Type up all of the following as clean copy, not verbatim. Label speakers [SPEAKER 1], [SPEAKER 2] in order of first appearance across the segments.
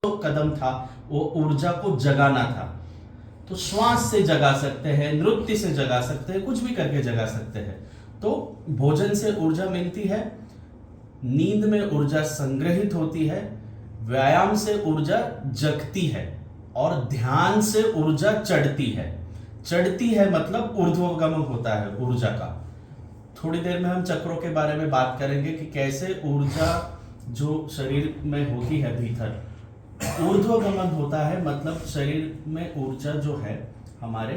[SPEAKER 1] जो कदम था वो ऊर्जा को जगाना था। तो श्वास से जगा सकते हैं, नृत्य से जगा सकते हैं, कुछ भी करके जगा सकते हैं। तो भोजन से ऊर्जा मिलती है, नींद में ऊर्जा संग्रहित होती है, व्यायाम से ऊर्जा जगती है, और ध्यान से ऊर्जा चढ़ती है। चढ़ती है मतलब ऊर्ध्वगमन होता है ऊर्जा का। थोड़ी देर में हम चक्रों के बारे में बात करेंगे कि कैसे ऊर्जा जो शरीर में होती है भीतर ऊर्ध्वगमन होता है, मतलब शरीर में ऊर्जा जो है हमारे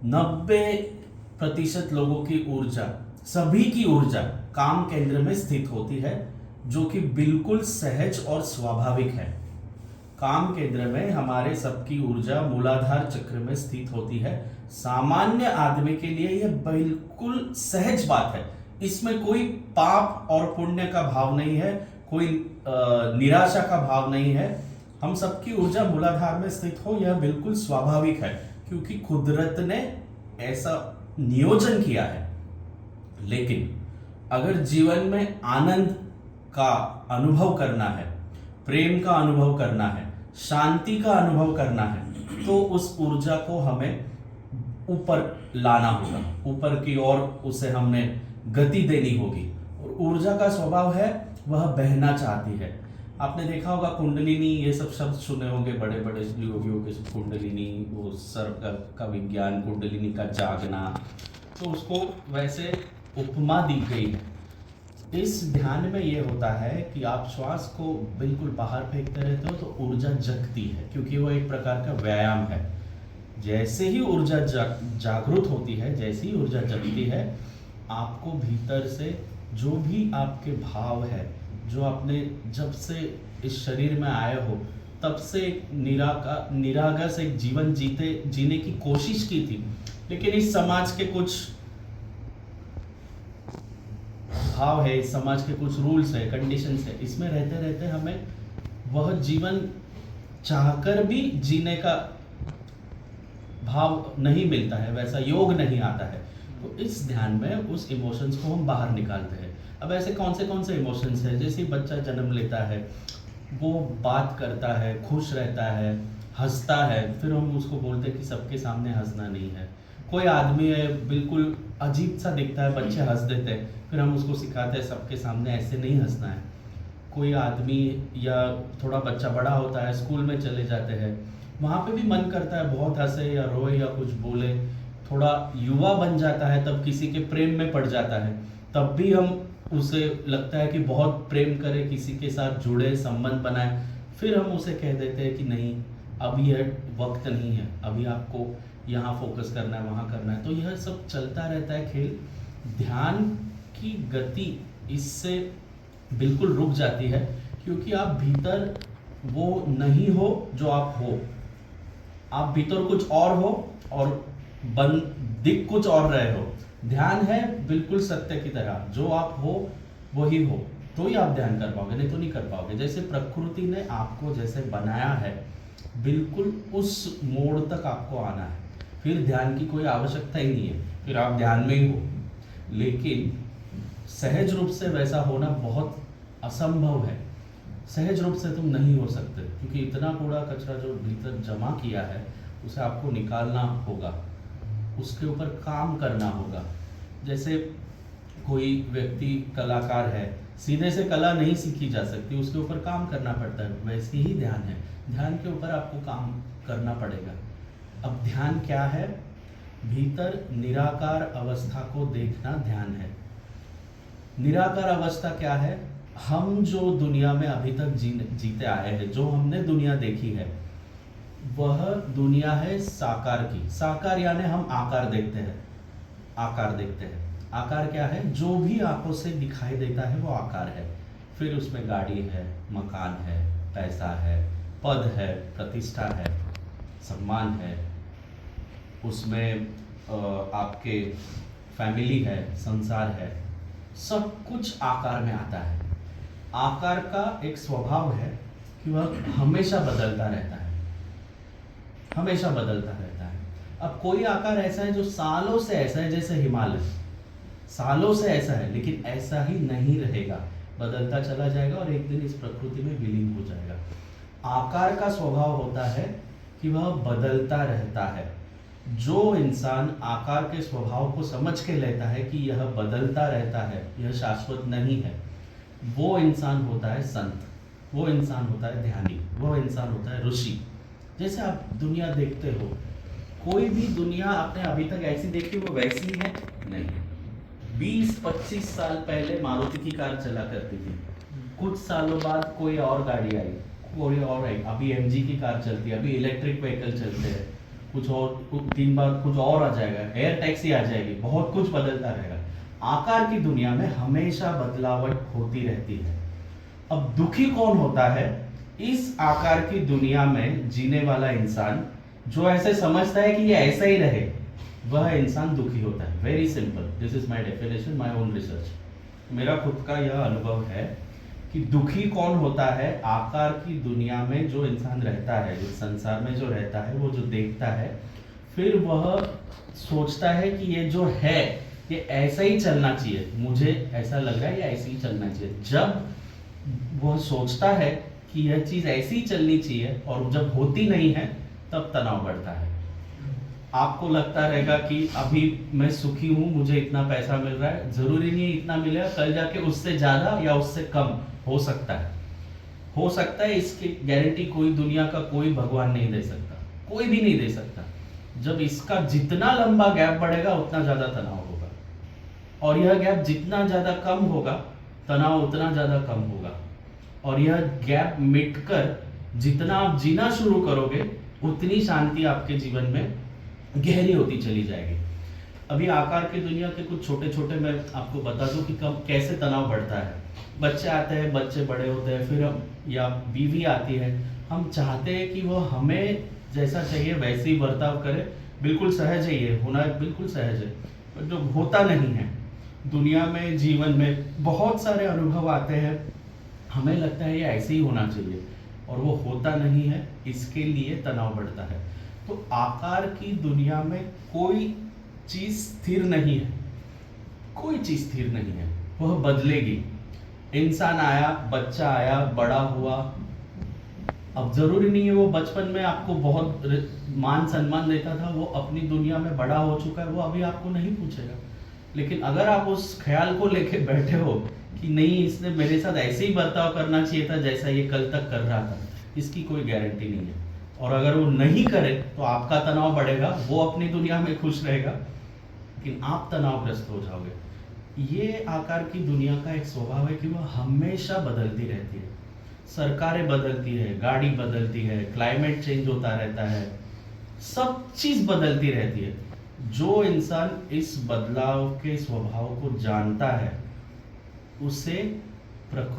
[SPEAKER 1] 90% लोगों की ऊर्जा, सभी की ऊर्जा काम केंद्र में स्थित होती है, जो कि बिल्कुल सहज और स्वाभाविक है। काम केंद्र में हमारे सबकी ऊर्जा मूलाधार चक्र में स्थित होती है। सामान्य आदमी के लिए यह बिल्कुल सहज बात है। इसमें कोई पाप और पुण्य का भाव नहीं है, कोई निराशा का भाव नहीं है। हम सबकी ऊर्जा मूलाधार में स्थित हो, यह बिल्कुल स्वाभाविक है, क्योंकि कुदरत ने ऐसा नियोजन किया है। लेकिन अगर जीवन में आनंद का अनुभव करना है, प्रेम का अनुभव करना है, शांति का अनुभव करना है, तो उस ऊर्जा को हमें ऊपर लाना होगा, ऊपर की ओर उसे हमने गति देनी होगी। और ऊर्जा का स्वभाव है वह बहना चाहती है। आपने देखा होगा कुंडलिनी, ये सब शब्द सुने होंगे, बड़े बड़े योगियों के कुंडलिनी, वो सर का विज्ञान, कुंडलिनी का जागना, तो उसको वैसे उपमा दी गई है। इस ध्यान में ये होता है कि आप श्वास को बिल्कुल बाहर फेंकते रहते हो तो ऊर्जा जगती है, क्योंकि वो एक प्रकार का व्यायाम है। जैसे ही ऊर्जा जागृत होती है, जैसे ही ऊर्जा जगती है, आपको भीतर से जो भी आपके भाव है, जो आपने जब से इस शरीर में आए हो तब से निरागस एक जीवन जीने की कोशिश की थी, लेकिन इस समाज के कुछ भाव है, इस समाज के कुछ रूल्स है, कंडीशंस है, इसमें रहते रहते हमें वह जीवन चाहकर भी जीने का भाव नहीं मिलता है, वैसा योग नहीं आता है। तो इस ध्यान में उस इमोशंस को हम बाहर निकालते हैं। अब ऐसे कौन से इमोशंस हैं? जैसे बच्चा जन्म लेता है, वो बात करता है, खुश रहता है, हंसता है, फिर हम उसको बोलते हैं कि सबके सामने हंसना नहीं है। कोई आदमी है बिल्कुल अजीब सा दिखता है, बच्चे हंस देते हैं, फिर हम उसको सिखाते हैं सबके सामने ऐसे नहीं हंसना है। कोई आदमी या थोड़ा बच्चा बड़ा होता है, स्कूल में चले जाते हैं, वहाँ पे भी मन करता है बहुत हंसे या रोए या कुछ बोले। थोड़ा युवा बन जाता है, तब किसी के प्रेम में पड़ जाता है, तब भी हम उसे लगता है कि बहुत प्रेम करे, किसी के साथ जुड़े, संबंध बनाए, फिर हम उसे कह देते हैं कि नहीं, अब यह वक्त नहीं है, अभी आपको यहाँ फोकस करना है, वहाँ करना है। तो यह सब चलता रहता है खेल। ध्यान की गति इससे बिल्कुल रुक जाती है, क्योंकि आप भीतर वो नहीं हो जो आप हो। आप भीतर कुछ और हो और दिख कुछ और रहे हो। ध्यान है बिल्कुल सत्य की तरह, जो आप हो वही हो, तो ही आप ध्यान कर पाओगे, नहीं तो नहीं कर पाओगे। जैसे प्रकृति ने आपको जैसे बनाया है, बिल्कुल उस मोड़ तक आपको आना है, फिर ध्यान की कोई आवश्यकता ही नहीं है, फिर आप ध्यान में ही हो। लेकिन सहज रूप से वैसा होना बहुत असंभव है। सहज रूप से तुम नहीं हो सकते, क्योंकि इतना कूड़ा कचरा जो भीतर जमा किया है उसे आपको निकालना होगा, उसके ऊपर काम करना होगा। जैसे कोई व्यक्ति कलाकार है, सीधे से कला नहीं सीखी जा सकती, उसके ऊपर काम करना पड़ता है। वैसे ही ध्यान है, ध्यान के ऊपर आपको काम करना पड़ेगा। अब ध्यान क्या है? भीतर निराकार अवस्था को देखना ध्यान है। निराकार अवस्था क्या है? हम जो दुनिया में अभी तक जीते आए हैं, जो हमने दुनिया देखी है, वह दुनिया है साकार की। साकार यानी हम आकार देखते हैं, आकार देखते हैं। आकार क्या है? जो भी आंखों से दिखाई देता है वो आकार है। फिर उसमें गाड़ी है, मकान है, पैसा है, पद है, प्रतिष्ठा है, सम्मान है, उसमें आपके फैमिली है, संसार है, सब कुछ आकार में आता है। आकार का एक स्वभाव है कि वह हमेशा बदलता रहता है, हमेशा बदलता रहता है। अब कोई आकार ऐसा है जो सालों से ऐसा है, जैसे हिमालय सालों से ऐसा है, लेकिन ऐसा ही नहीं रहेगा, बदलता चला जाएगा और एक दिन इस प्रकृति में विलीन हो जाएगा। आकार का स्वभाव होता है कि वह बदलता रहता है। जो इंसान आकार के स्वभाव को समझ के लेता है कि यह बदलता रहता है, यह शाश्वत नहीं है, वो इंसान होता है संत, वो इंसान होता है ध्यानी, वो इंसान होता है ऋषि। जैसे आप दुनिया देखते हो, कोई भी दुनिया आपने अभी तक ऐसी देखी वो वैसी है नहीं। 20-25 साल पहले मारुति की कार चला करती थी, कुछ सालों बाद कोई और गाड़ी आई, कोई और आई, अभी एमजी की कार चलती है, अभी इलेक्ट्रिक व्हीकल चलते हैं, कुछ और दिन बाद कुछ और आ जाएगा, एयर टैक्सी आ जाएगी, बहुत कुछ बदलता रहेगा। आकार की दुनिया में हमेशा बदलावट होती रहती है। अब दुखी कौन होता है? इस आकार की दुनिया में जीने वाला इंसान जो ऐसे समझता है कि ये ऐसा ही रहे, वह इंसान दुखी होता है। Very simple, this is my definition, my own research. मेरा खुद का यह अनुभव है कि दुखी कौन होता है? आकार की दुनिया में जो इंसान रहता है, जो संसार में जो रहता है, वो जो देखता है, फिर वह सोचता है कि ये जो है ये ऐसा ही चलना चाहिए, मुझे ऐसा लग रहा है ये ऐसे ही चलना चाहिए। जब वह सोचता है कि यह चीज ऐसी ही चलनी चाहिए और जब होती नहीं है, तब तनाव बढ़ता है। आपको लगता रहेगा कि अभी मैं सुखी हूं, मुझे इतना पैसा मिल रहा है, जरूरी नहीं है इतना मिलेगा, कल जाके उससे ज्यादा या उससे कम हो सकता है। हो सकता है, इसकी गारंटी कोई दुनिया का कोई भगवान नहीं दे सकता, कोई भी नहीं दे सकता। जब इसका जितना लंबा गैप बढ़ेगा उतना ज्यादा तनाव होगा, और यह गैप जितना ज्यादा कम होगा, तनाव उतना ज्यादा कम होगा। और यह गैप मिटकर जितना आप जीना शुरू करोगे, उतनी शांति आपके जीवन में गहरी होती चली जाएगी। अभी आकार की दुनिया के कुछ छोटे छोटे मैं आपको बता दूं कि कब कैसे तनाव बढ़ता है। बच्चे आते हैं, बच्चे बड़े होते हैं, फिर हम या बीवी आती है, हम चाहते हैं कि वो हमें जैसा चाहिए वैसे ही बर्ताव करे, बिल्कुल सहज है, ये होना बिल्कुल सहज है, पर जो होता नहीं है दुनिया में, जीवन में बहुत सारे अनुभव आते हैं, हमें लगता है ये ऐसे ही होना चाहिए और वो होता नहीं है, इसके लिए तनाव बढ़ता है। तो आकार की दुनिया में कोई चीज स्थिर नहीं है, कोई चीज स्थिर नहीं है, वह बदलेगी। इंसान आया, बच्चा आया, बड़ा हुआ, अब जरूरी नहीं है वो बचपन में आपको बहुत मान सम्मान देता था, वो अपनी दुनिया में बड़ा हो चुका है, वो अभी आपको नहीं पूछेगा। लेकिन अगर आप उस ख्याल को लेके बैठे हो कि नहीं, इसने मेरे साथ ऐसे ही बर्ताव करना चाहिए था जैसा ये कल तक कर रहा था, इसकी कोई गारंटी नहीं है। और अगर वो नहीं करे तो आपका तनाव बढ़ेगा, वो अपनी दुनिया में खुश रहेगा, लेकिन आप तनावग्रस्त हो जाओगे। ये आकार की दुनिया का एक स्वभाव है कि वह हमेशा बदलती रहती है। सरकारें बदलती है, गाड़ी बदलती है, क्लाइमेट चेंज होता रहता है, सब चीज बदलती रहती है। जो इंसान इस बदलाव के स्वभाव को जानता है, उसे प्रकृति